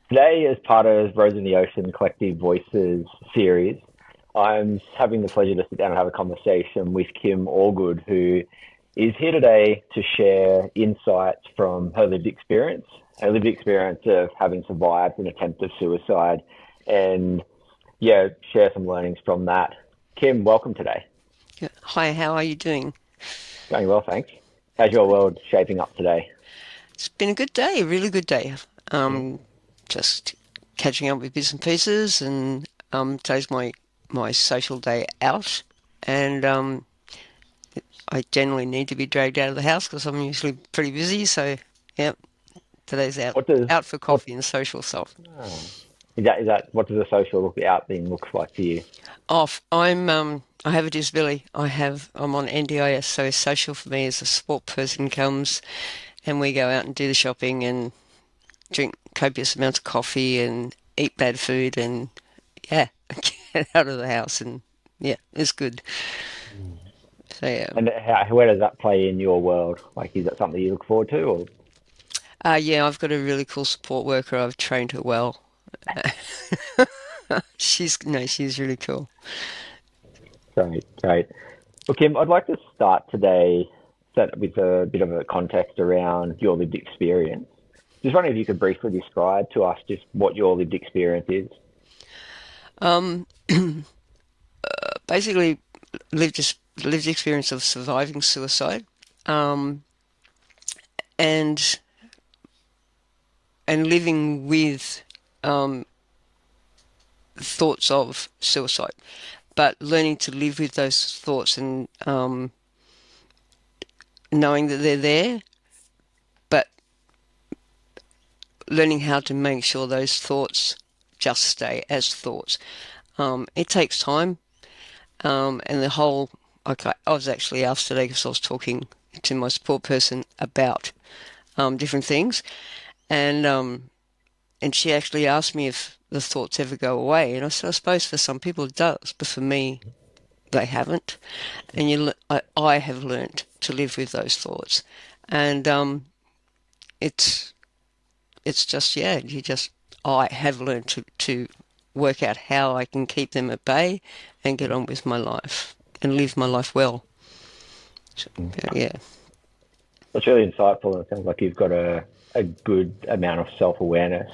Today, as part of Rose in the Ocean Collective Voices series, I'm having the pleasure to sit down and have a conversation with Kim Allgood, who is here today to share insights from her lived experience of having survived an attempt of suicide, and yeah, share some learnings from that. Kim, welcome today. Yeah. Hi, how are you doing? Going well, thanks. How's your world shaping up today? It's been a good day, a really good day. Um, just catching up with bits and pieces, and today's my social day out, and I generally need to be dragged out of the house because I'm usually pretty busy. So, yeah, today's out What does out for what coffee and social stuff. is that what does a social look out thing look like for you? Off. I have a disability. I'm on NDIS, so social for me is a support person comes and we go out and do the shopping and drink copious amounts of coffee and eat bad food and yeah, get out of the house and yeah, it's good. So yeah, And where does that play in your world? Like, is that something you look forward to, or yeah, I've got a really cool support worker. I've trained her well. She's no, she's really cool. great, great. Well, Kim, I'd like to start today set with a bit of a context around your lived experience. Just wondering if you could briefly describe to us just what your lived experience is. Um, Basically, lived experience of surviving suicide, um, and living with um, thoughts of suicide, but learning to live with those thoughts and knowing that they're there, but learning how to make sure those thoughts just stay as thoughts. It takes time, and the whole. Okay, I was actually asked today because I was talking to my support person about different things, and she actually asked me if the thoughts ever go away, and I said I suppose for some people it does, but for me they haven't, and I have learnt to live with those thoughts, and it's it's just yeah, you just I have learned to work out how I can keep them at bay and get on with my life and live my life well. So, yeah. It's really insightful, and it sounds like you've got a good amount of self awareness.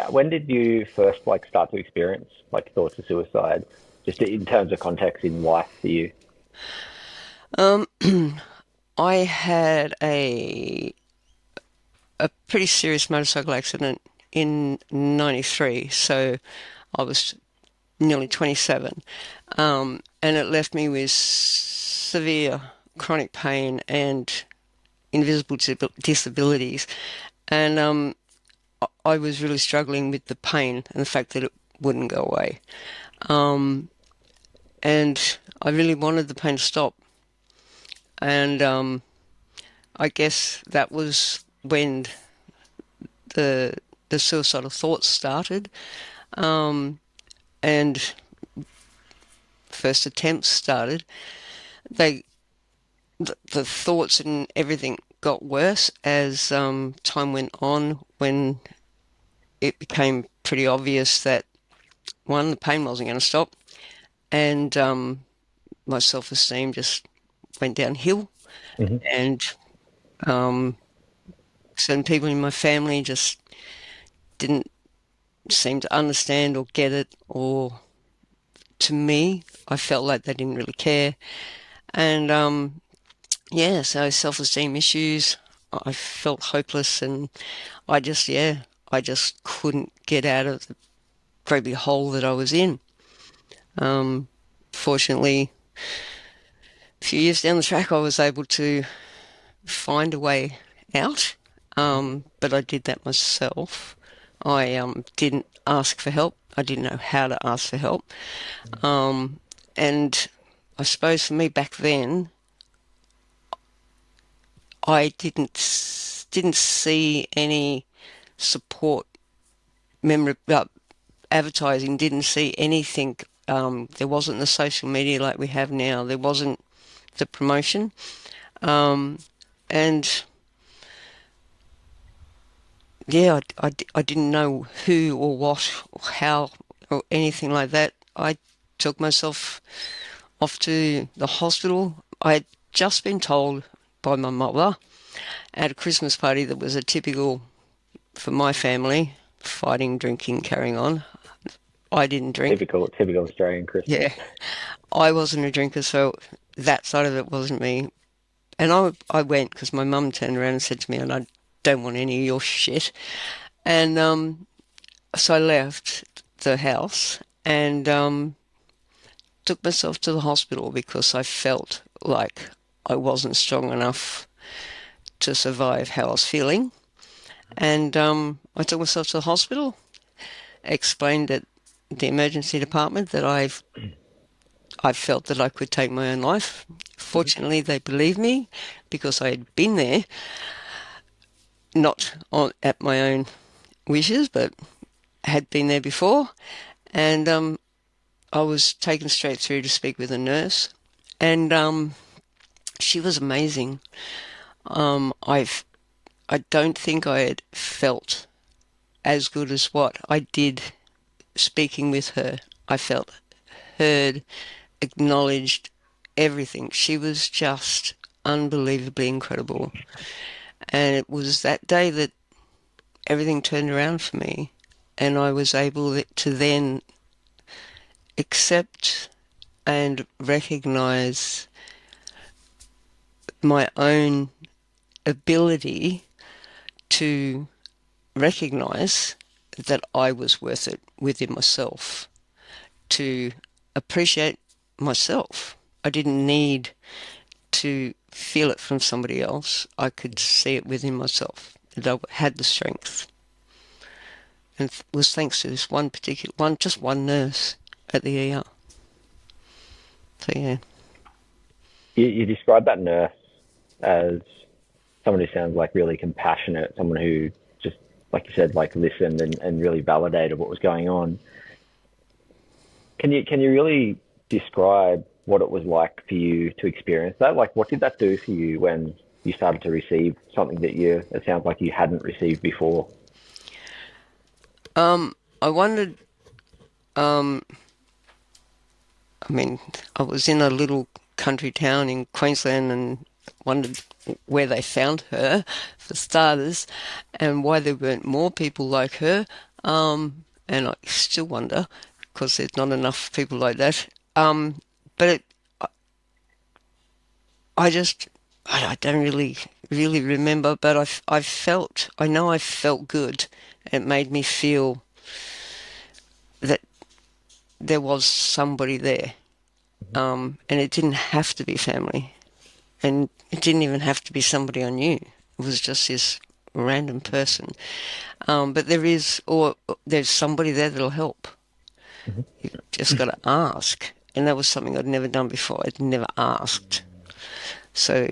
When did you first like start to experience like thoughts of suicide, just in terms of context in life for you? Um, I had a pretty serious motorcycle accident in '93, so I was nearly 27, and it left me with severe chronic pain and invisible disabilities, and I was really struggling with the pain and the fact that it wouldn't go away. Um, and I really wanted the pain to stop. And I guess that was when the the suicidal thoughts started, and first attempts started. They the thoughts and everything got worse as time went on. When it became pretty obvious that one, the pain wasn't going to stop, and my self esteem just went downhill, Hmm. and um, certain people in my family just didn't seem to understand or get it, or to me, I felt like they didn't really care. And yeah, so self esteem issues, I felt hopeless, and I just couldn't get out of the great big hole that I was in. Um, Fortunately, a few years down the track, I was able to find a way out, but I did that myself. I didn't ask for help. I didn't know how to ask for help. Um, and I suppose for me back then, I didn't see any support. Advertising, didn't see anything. There wasn't the social media like we have now. There wasn't the promotion, and yeah, I didn't know who or what or how or anything like that. I took myself off to the hospital. I had just been told by my mother at a Christmas party that was a typical for my family, fighting, drinking, carrying on. I didn't drink. Typical Australian Christmas. Yeah, I wasn't a drinker, so that side of it wasn't me. And I went because my mum turned around and said to me, and I don't want any of your shit. And so I left the house and took myself to the hospital because I felt like I wasn't strong enough to survive how I was feeling. And I took myself to the hospital, explained at the emergency department that I felt that I could take my own life. Fortunately, they believed me because I had been there, not at my own wishes, but had been there before. And I was taken straight through to speak with a nurse, and she was amazing. I don't think I had felt as good as what I did speaking with her. I felt heard, acknowledged, everything. She was just unbelievably incredible. And it was that day that everything turned around for me. And I was able to then accept and recognize my own ability to recognize that I was worth it within myself, to appreciate myself. I didn't need to feel it from somebody else. I could see it within myself, and I had the strength. And it was thanks to this one particular one, just one nurse at the ER. So yeah. You describe that nurse as someone who sounds like really compassionate, someone who just, like you said, like listened and really validated what was going on. Can you really describe what it was like for you to experience that? Like, what did that do for you when you started to receive something that it sounds like you hadn't received before? I wondered. Um, I mean, I was in a little country town in Queensland and wondered where they found her, for starters, and why there weren't more people like her. And I still wonder because there's not enough people like that. But I just, I don't really remember, but I felt, I know I felt good. It made me feel that there was somebody there. And it didn't have to be family. And it didn't even have to be somebody I knew. It was just this random person. But there's somebody there that'll help. You just got to ask. And that was something I'd never done before. I'd never asked. So,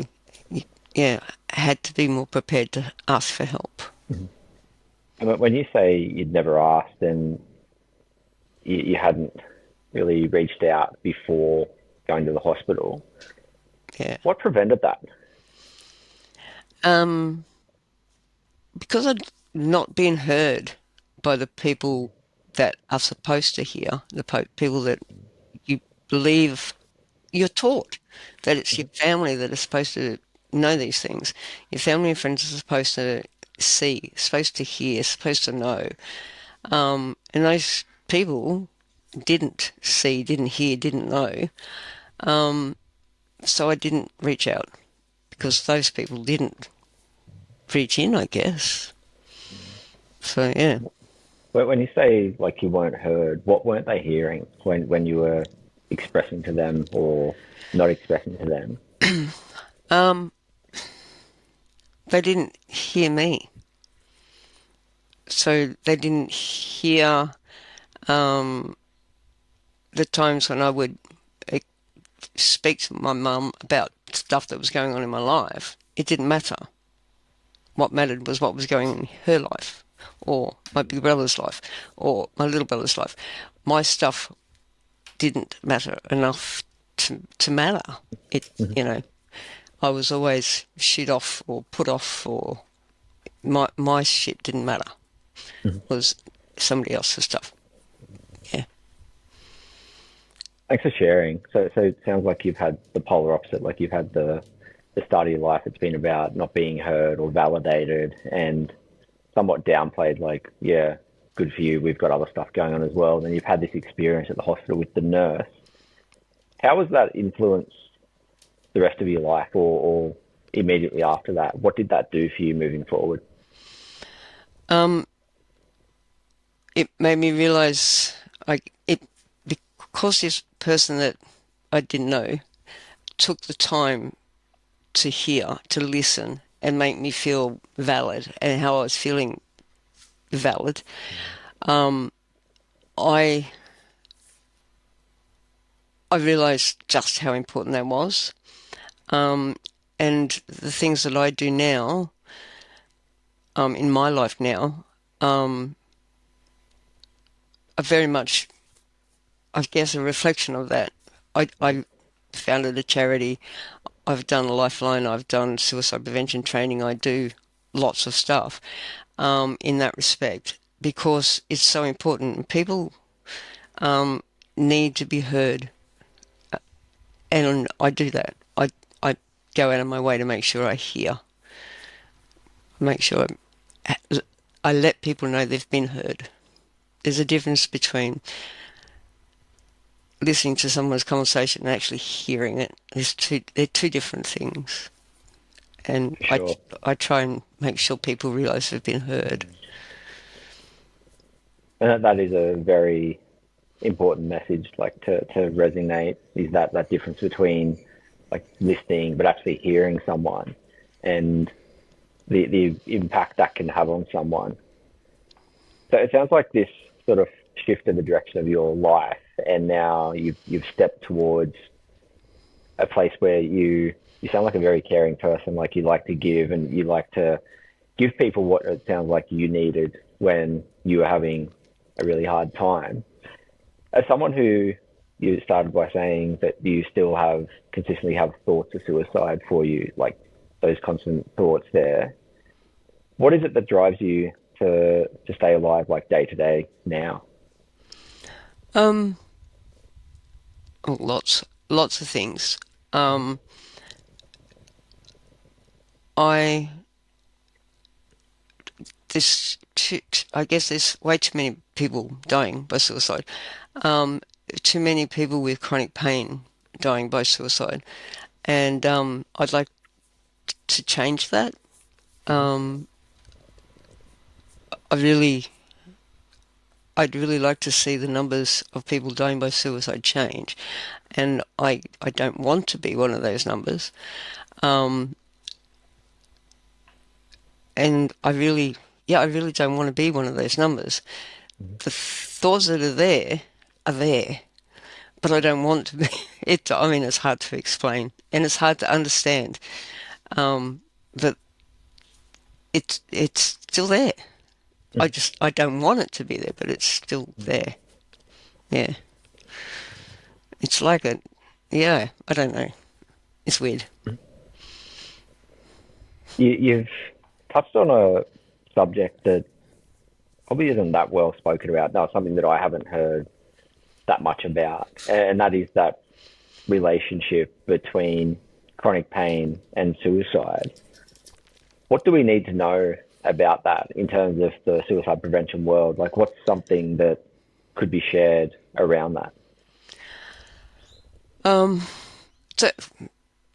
yeah, I had to be more prepared to ask for help. And when you say you'd never asked and you hadn't really reached out before going to the hospital, Yeah. what prevented that? Um, because I'd not been heard by the people that are supposed to hear, the people that you believe you're taught that it's your family that are supposed to know these things. Your family and friends are supposed to see, supposed to hear, supposed to know. And those people didn't see, didn't hear, didn't know. So I didn't reach out because those people didn't reach in, I guess. So yeah. When you say like you weren't heard, what weren't they hearing when you were expressing to them or not expressing to them? Um, they didn't hear me. So they didn't hear um, the times when I would eh, speak to my mum about stuff that was going on in my life. It didn't matter. What mattered was what was going on in her life, or my big brother's life, or my little brother's life. My stuff didn't matter enough to matter. It, you know, I was always shit off or put off or my shit didn't matter. Mhm. It was somebody else's stuff. Yeah. Thanks for sharing. So it sounds like you've had the polar opposite. Like you've had the start of your life. It's been about not being heard or validated, and somewhat downplayed. Like, yeah, good for you. We've got other stuff going on as well. Then you've had this experience at the hospital with the nurse. How has that influenced the rest of your life, or immediately after that? What did that do for you moving forward? Um, it made me realize, like, because this person that I didn't know took the time to hear, to listen, and make me feel valid and how I was feeling valid. Um, I I realized just how important that was. Um, and the things that I do now, in my life now, um, are very much, I guess, a reflection of that. I founded a charity. I've done a lifeline. I've done suicide prevention training. I do lots of stuff in that respect because it's so important. People need to be heard, and I do that. I go out of my way to make sure I hear, make sure I let people know they've been heard. There's a difference between listening to someone's conversation and actually hearing it. They're two different things, and For sure. I try and make sure people realise they've been heard. And that is a very important message, like to resonate, is that difference between like listening but actually hearing someone, and the impact that can have on someone. So it sounds like this sort of shifted the direction of your life, and now you've stepped towards a place where you sound like a very caring person. Like you like to give, and you like to give people what it sounds like you needed when you were having a really hard time. As someone who, you started by saying that you still have consistently have thoughts of suicide for you, like those constant thoughts there. What is it that drives you to stay alive, like day to day now? Um, oh, lots of things. Um, I I guess there's way too many people dying by suicide. Um, Too many people with chronic pain dying by suicide, and I'd like to change that. Um, I really, I'd really like to see the numbers of people dying by suicide change, and I don't want to be one of those numbers. Um, and I really don't want to be one of those numbers. The thoughts that are there, but I don't want to be. I mean, it's hard to explain and it's hard to understand. But it's still there. I don't want it to be there, but it's still there. Yeah, it's like a, yeah. I don't know. It's weird. You've touched on a subject that probably isn't that well spoken about. No, something that I haven't heard that much about, and that is that relationship between chronic pain and suicide. What do we need to know about that in terms of the suicide prevention world? Like, what's something that could be shared around that? Um, so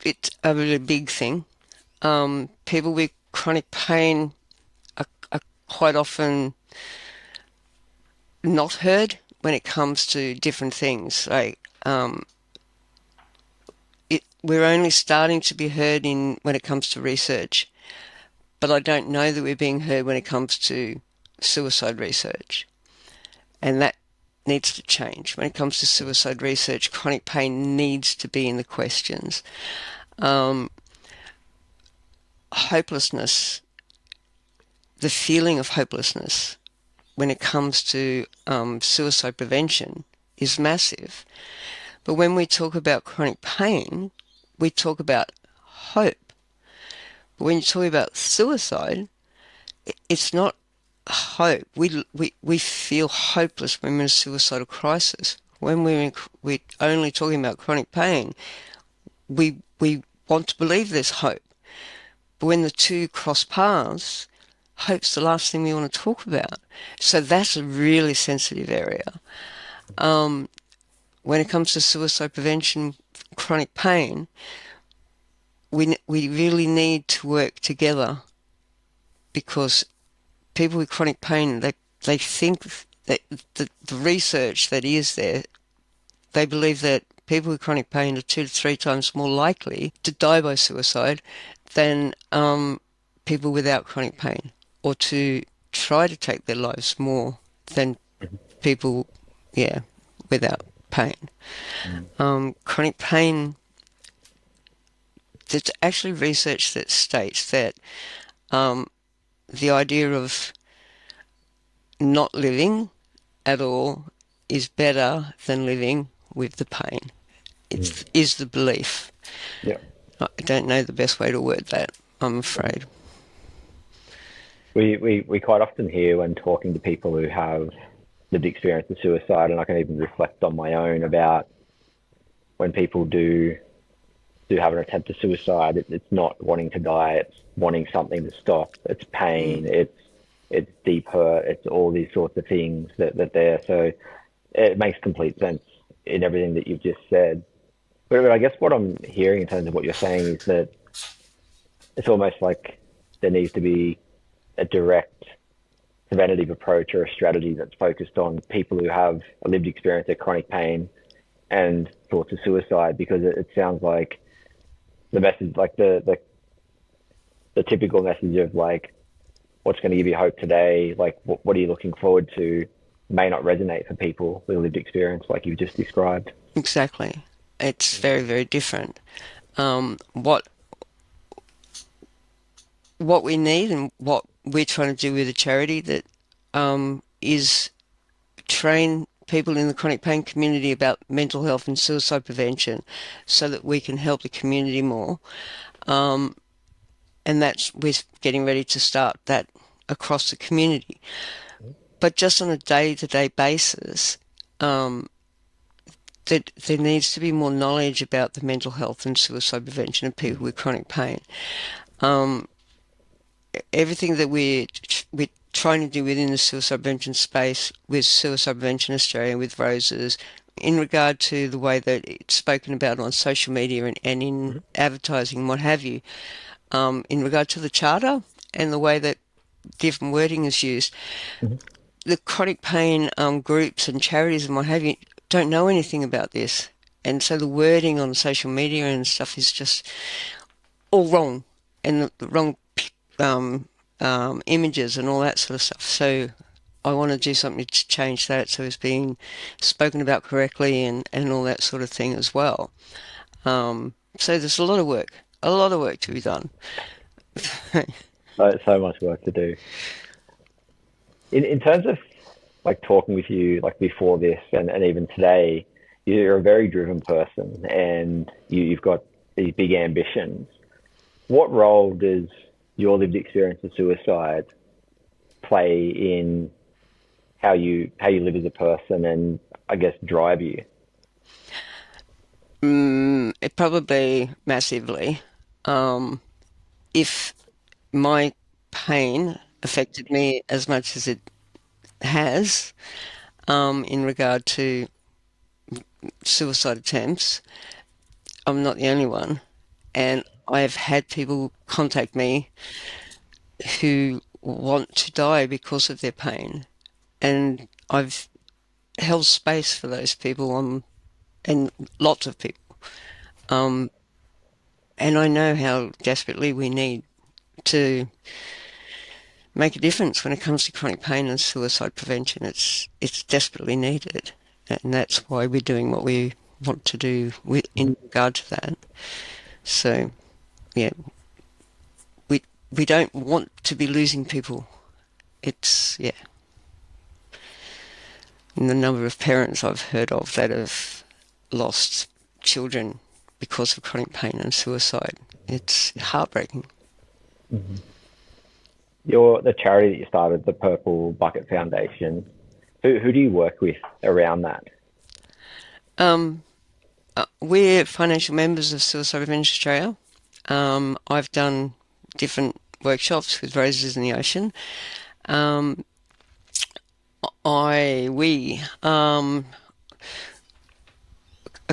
it's a really big thing. People with chronic pain are quite often not heard when it comes to different things. Like we're only starting to be heard in when it comes to research, but I don't know that we're being heard when it comes to suicide research, and that needs to change. When it comes to suicide research, chronic pain needs to be in the questions. Um, Hopelessness, the feeling of hopelessness when it comes to suicide prevention is massive. But when we talk about chronic pain, we talk about hope. But when you talk about suicide, it's not hope. We feel hopeless when we're in a suicidal crisis. When we're only talking about chronic pain, we want to believe there's hope. But when the two cross paths, hope's the last thing we want to talk about. So that's a really sensitive area. When it comes to suicide prevention, chronic pain, we really need to work together, because people with chronic pain, they think that the research that is there, they believe that people with chronic pain are 2 to 3 times more likely to die by suicide than people without chronic pain, or to try to take their lives more than people, yeah, without pain. Mm. Chronic pain, there's actually research that states that the idea of not living at all is better than living with the pain. Mm. It is the belief. Yeah. I don't know the best way to word that, I'm afraid. We quite often hear when talking to people who have lived experience of suicide, and I can even reflect on my own about when people do have an attempt to suicide. It's not wanting to die. It's wanting something to stop. It's Mm, pain. It's deep hurt. It's all these sorts of things that there. So it makes complete sense in everything that you've just said. But I guess what I'm hearing in terms of what you're saying is that it's almost like there needs to be a direct preventative approach or a strategy that's focused on people who have a lived experience of chronic pain and thoughts of suicide, because it sounds like the message, like the typical message of like, what's going to give you hope today, like what are you looking forward to, may not resonate for people with lived experience like you've just described. exactly. It's very, very different. What we need, and what we're trying to do with a charity that is train people in the chronic pain community about mental health and suicide prevention, so that we can help the community more. And that's, we're getting ready to start that across the community. But just on a day-to-day basis, that there needs to be more knowledge about the mental health and suicide prevention of people with chronic pain. Everything that we're trying to do within the suicide prevention space, with Suicide Prevention Australia, with Roses, in regard to the way that it's spoken about on social media and in advertising and what have you, in regard to the charter and the way that different wording is used, Mm-hmm. the chronic pain groups and charities and what have you don't know anything about this. And so the wording on social media and stuff is just all wrong, and the wrong um, images and all that sort of stuff. So I want to do something to change that, so it's being spoken about correctly, and all that sort of thing as well. So there's a lot of work to be done. So much work to do. In terms of like talking with you like before this and even today, you're a very driven person and you've got these big ambitions. What role does your lived experience of suicide play in how you live as a person and I guess drive you? It probably massively. If my pain affected me as much as it has, in regard to suicide attempts, I'm not the only one. And I've had people contact me who want to die because of their pain. And I've held space for those people, and lots of people. Um, and I know how desperately we need to make a difference when it comes to chronic pain and suicide prevention. It's desperately needed, and that's why we're doing what we want to do in regard to that. So yeah, we don't want to be losing people. It's, yeah, and the number of parents I've heard of that have lost children because of chronic pain and suicide. It's heartbreaking. Mm-hmm. the charity that you started, the Purple Bucket Foundation. Who do you work with around that? Um, we're financial members of Suicide Prevention Australia. I've done different workshops with Roses in the Ocean. Um, a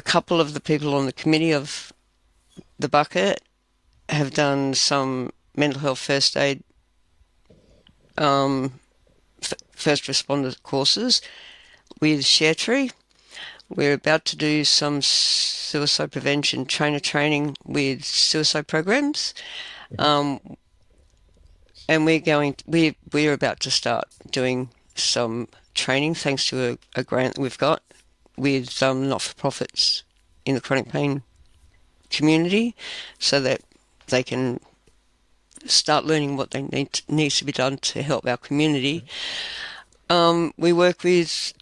couple of the people on the committee of the bucket have done some mental health first aid, um, first responder courses with ShareTree. We're about to do some suicide prevention trainer training with suicide programs. Um, and we're about to start doing some training thanks to a grant we've got with not-for-profits in the chronic pain community, so that they can start learning what they needs to be done to help our community. We work with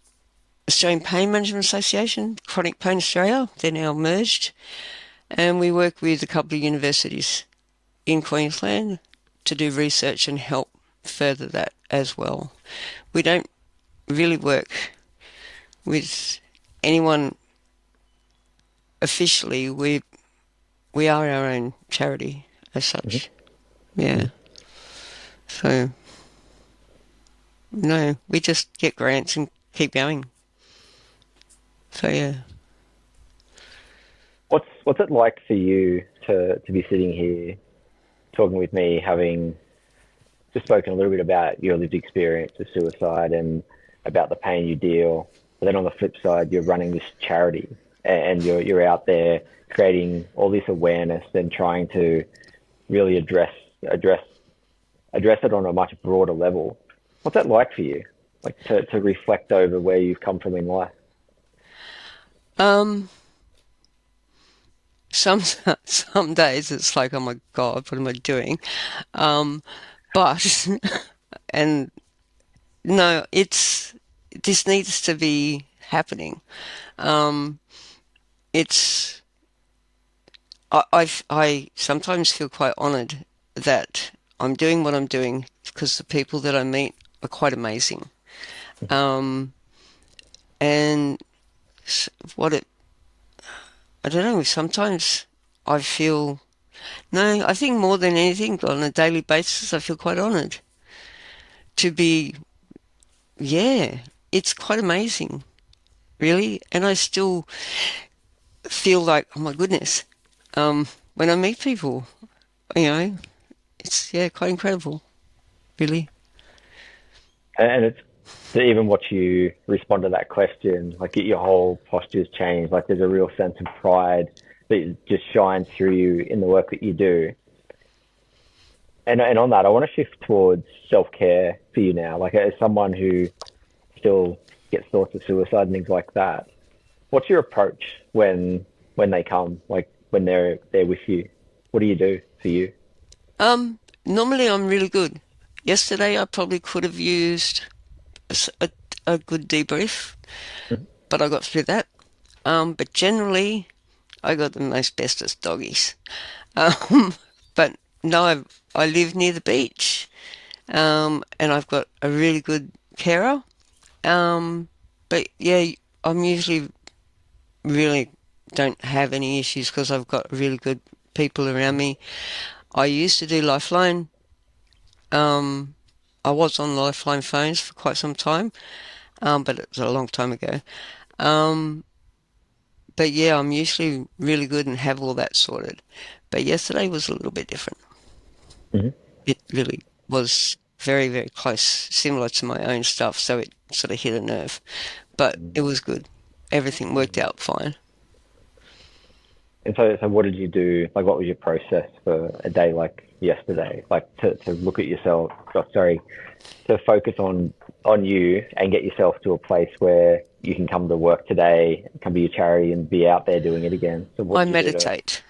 Australian Pain Management Association, Chronic Pain Australia. They're now merged, and we work with a couple of universities in Queensland to do research and help further that as well. We don't really work with anyone officially. We are our own charity as such. Yeah. So no, we just get grants and keep going. So yeah. What's it like for you to be sitting here talking with me, having just spoken a little bit about your lived experience with suicide and about the pain you deal, but then on the flip side, you're running this charity and you're out there creating all this awareness and trying to really address address it on a much broader level. What's that like for you? Like to reflect over where you've come from in life? Um, some some days it's like, oh my God, what am I doing? Um, but and no, it's this needs to be happening. Um, it's I sometimes feel quite honoured that I'm doing what I'm doing because the people that I meet are quite amazing. Um, and what it I don't know. Sometimes I feel no. I think more than anything, on a daily basis, I feel quite honoured to be. Yeah, it's quite amazing, really. And I still feel like, oh my goodness, when I meet people, you know, it's yeah, quite incredible, really. And it's to even watch you respond to that question, like your whole posture's changed. Like there's a real sense of pride that just shines through you in the work that you do. And on that, I want to shift towards self care for you now. Like as someone who still gets thoughts of suicide and things like that, what's your approach when they come? Like when they're with you, what do you do for you? Normally I'm really good. Yesterday I probably could have used a, a good debrief, but I got through that. But generally, I got the most bestest doggies. Um, but no, I live near the beach, and I've got a really good carer. Um, but yeah, I'm usually really don't have any issues because I've got really good people around me. I used to do Lifeline. Um, I was on Lifeline phones for quite some time, but it was a long time ago. Um, but yeah, I'm usually really good and have all that sorted. But yesterday was a little bit different. Hmm. It really was very, very close, similar to my own stuff, so it sort of hit a nerve. But it was good. Everything worked out fine. And so what did you do? Like, what was your process for a day like yesterday? Like to look at yourself, oh, sorry, to focus on you and get yourself to a place where you can come to work today, come to your charity, and be out there doing it again. So what I did you do to? meditate.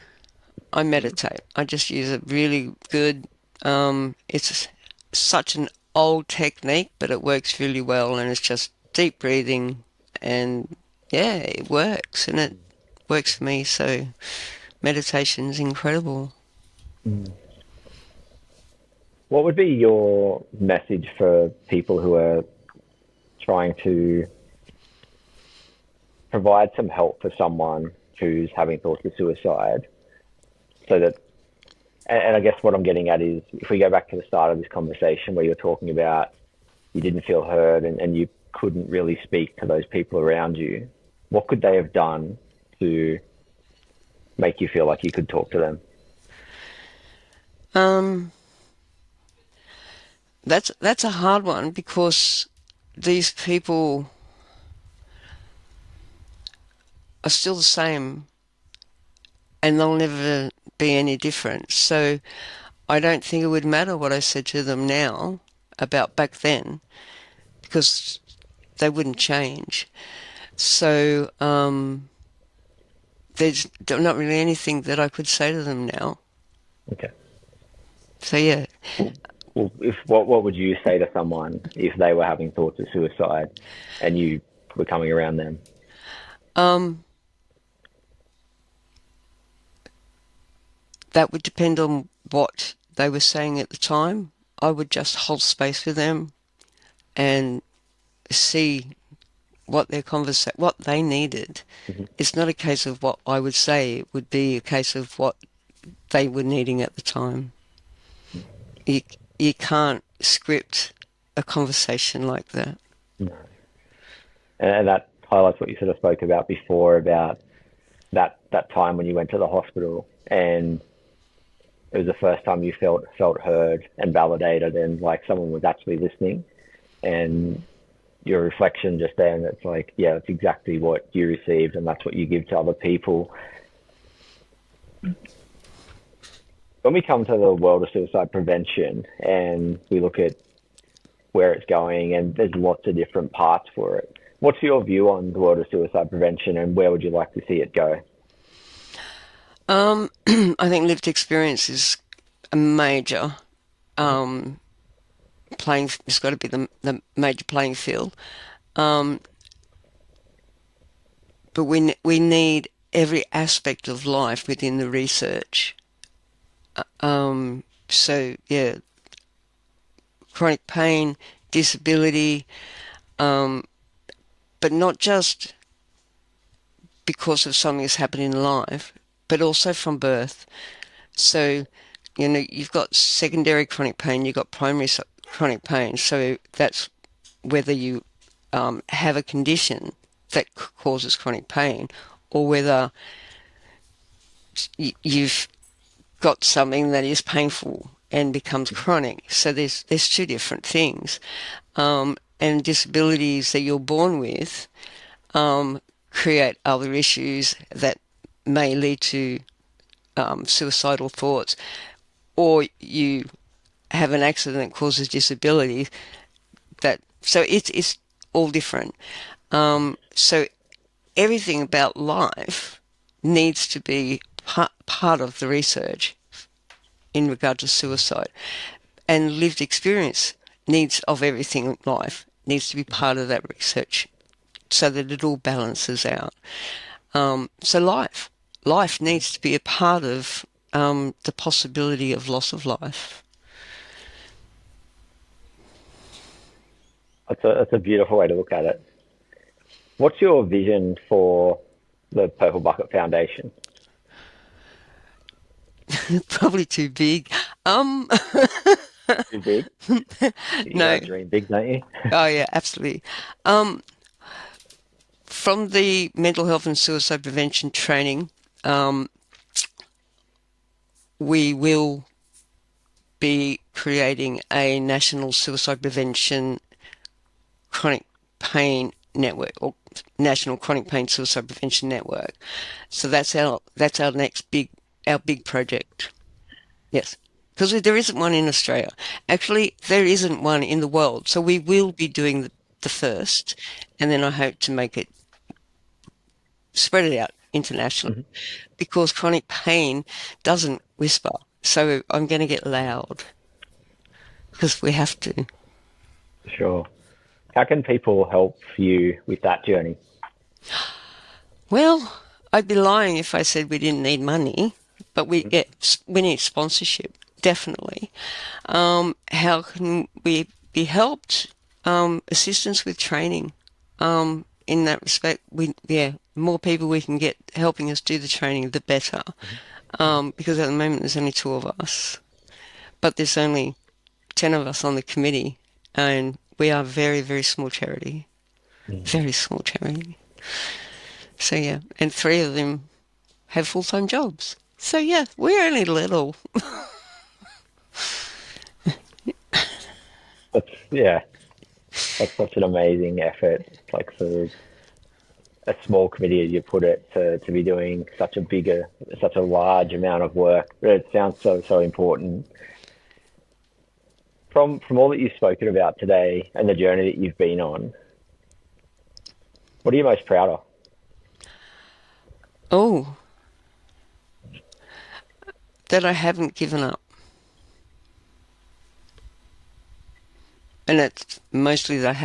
I meditate. I just use a really good, it's such an old technique, but it works really well, and it's just deep breathing, and yeah, it works, and it works for me. So meditation's incredible. What would be your message for people who are trying to provide some help for someone who's having thoughts of suicide? So that, and I guess what I'm getting at is if we go back to the start of this conversation where you're talking about you didn't feel heard and you couldn't really speak to those people around you, what could they have done to make you feel like you could talk to them? Um, that's a hard one because these people are still the same and they'll never be any different. So I don't think it would matter what I said to them now about back then because they wouldn't change. So there's not really anything that I could say to them now. Okay. So yeah, Well, if what would you say to someone if they were having thoughts of suicide and you were coming around them? um, that would depend on what they were saying at the time. I would just hold space with them and see what they needed. Mm-hmm. It's not a case of what I would say. It would be a case of what they were needing at the time. You you can't script a conversation like that. No. And that highlights what you sort of spoke about before about that time when you went to the hospital and it was the first time you felt heard and validated and like someone was actually listening and your reflection just then it's like yeah that's exactly what you received and that's what you give to other people. When we come to the world of suicide prevention and we look at where it's going and there's lots of different parts for it, what's your view on the world of suicide prevention and where would you like to see it go? I think lived experience is a major playing. It's got to be the major playing field. Um, but we need every aspect of life within the research. So yeah, chronic pain, disability, but not just because of something that's happened in life, but also from birth. So, you've got secondary chronic pain, you've got primary chronic pain. So that's whether you have a condition that causes chronic pain or whether you've got something that is painful and becomes chronic. So there's two different things. And disabilities that you're born with create other issues that may lead to suicidal thoughts, or you have an accident that causes disability. So it's all different. So everything about life needs to be part of the research in regard to suicide, and lived experience needs of everything in life needs to be part of that research so that it all balances out. So life needs to be a part of the possibility of loss of life. That's a beautiful way to look at it. What's your vision for the Purple Bucket Foundation? Probably too big. Too big? You No. gotta dream big, don't you? Oh yeah, absolutely. Um, from the mental health and suicide prevention training, um, we will be creating a national suicide prevention chronic pain network or national chronic pain suicide prevention network. So that's our next our big project. Yes. Because there isn't one in Australia. Actually, there isn't one in the world. So we will be doing the first, and then I hope to make it spread it out internationally Mhm. because chronic pain doesn't whisper. So I'm going to get loud because we have to. Sure. How can people help you with that journey? Well, I'd be lying if I said we didn't need money, but we need sponsorship. definitely. How can we be helped? Assistance with training. In that respect, more people we can get helping us do the training, the better. Because at the moment there's only two of us, but there's only 10 of us on the committee, and we are a very, very small charity. Mm. Very small charity. So yeah, and three of them have full-time jobs. So yeah, we're only little. That's, yeah, that's such an amazing effort. Like for a small committee, as you put it, to be doing such a large amount of work. But it sounds so important. From all that you've spoken about today and the journey that you've been on, what are you most proud of? Oh, that I haven't given up. And it's mostly that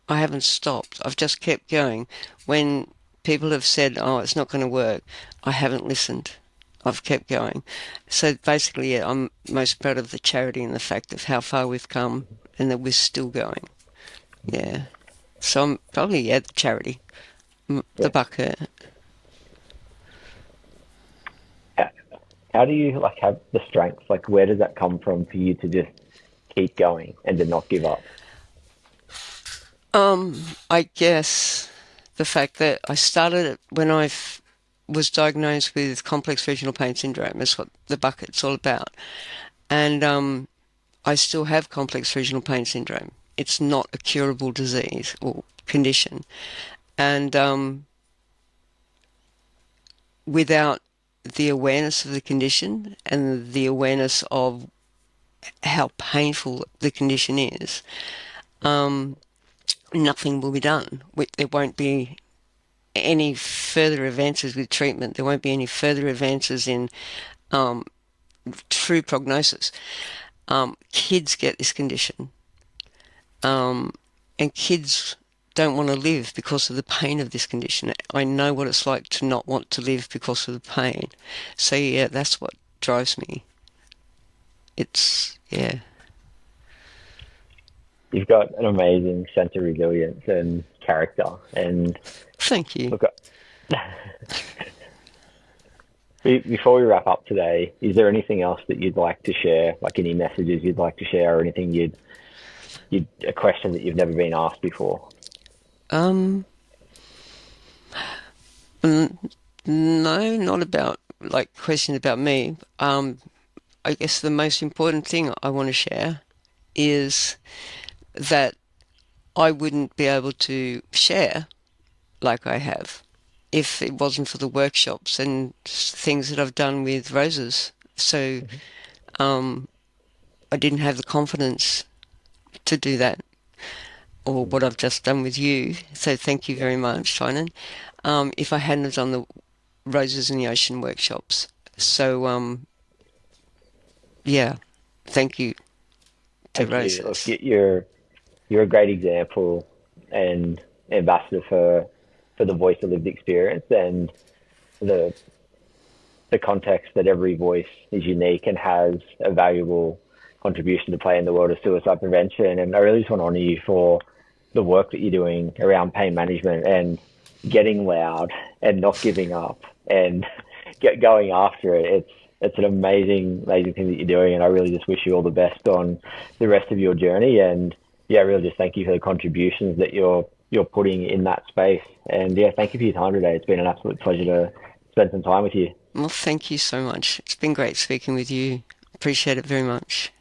I haven't stopped. I've just kept going. When people have said, "Oh, it's not going to work," I haven't listened. I've kept going. So basically, yeah, I'm most proud of the charity and the fact of how far we've come and that we're still going. Yeah. So I'm probably, yeah, the charity, the Yeah. bucket. How, how do you like have the strength? Like, where does that come from for you to just keep going and to not give up? I guess the fact that I started it when was diagnosed with complex regional pain syndrome is what the bucket's all about. And I still have complex regional pain syndrome. It's not a curable disease or condition. And without the awareness of the condition and the awareness of how painful the condition is, nothing will be done. There won't be any further advances with treatment. There won't be any further advances in true prognosis. Kids get this condition, and kids don't want to live because of the pain of this condition. I know what it's like to not want to live because of the pain. So yeah, that's what drives me. It's yeah. You've got an amazing sense of resilience and character. And Thank you. look, before we wrap up today, is there anything else that you'd like to share? Like any messages you'd like to share, or anything you'd a question that you've never been asked before? Um, n- no, not about like questions about me. I guess the most important thing I want to share is that I wouldn't be able to share like I have if it wasn't for the workshops and things that I've done with roses. So Mhm. I didn't have the confidence to do that or what I've just done with you. So thank you Yeah. very much, Tynan. If I hadn't have done the roses in the ocean workshops. So yeah, thank you to Thank you. Look, roses. you're a great example and ambassador for the voice of lived experience and the the context that every voice is unique and has a valuable contribution to play in the world of suicide prevention. And I really just want to honour you for the work that you're doing around pain management and getting loud and not giving up and going after it. It's an amazing thing that you're doing, and I really just wish you all the best on the rest of your journey. And yeah, really just thank you for the contributions that you're putting in that space. And yeah, thank you for your time today. It's been an absolute pleasure to spend some time with you. Well, thank you so much. It's been great speaking with you. Appreciate it very much.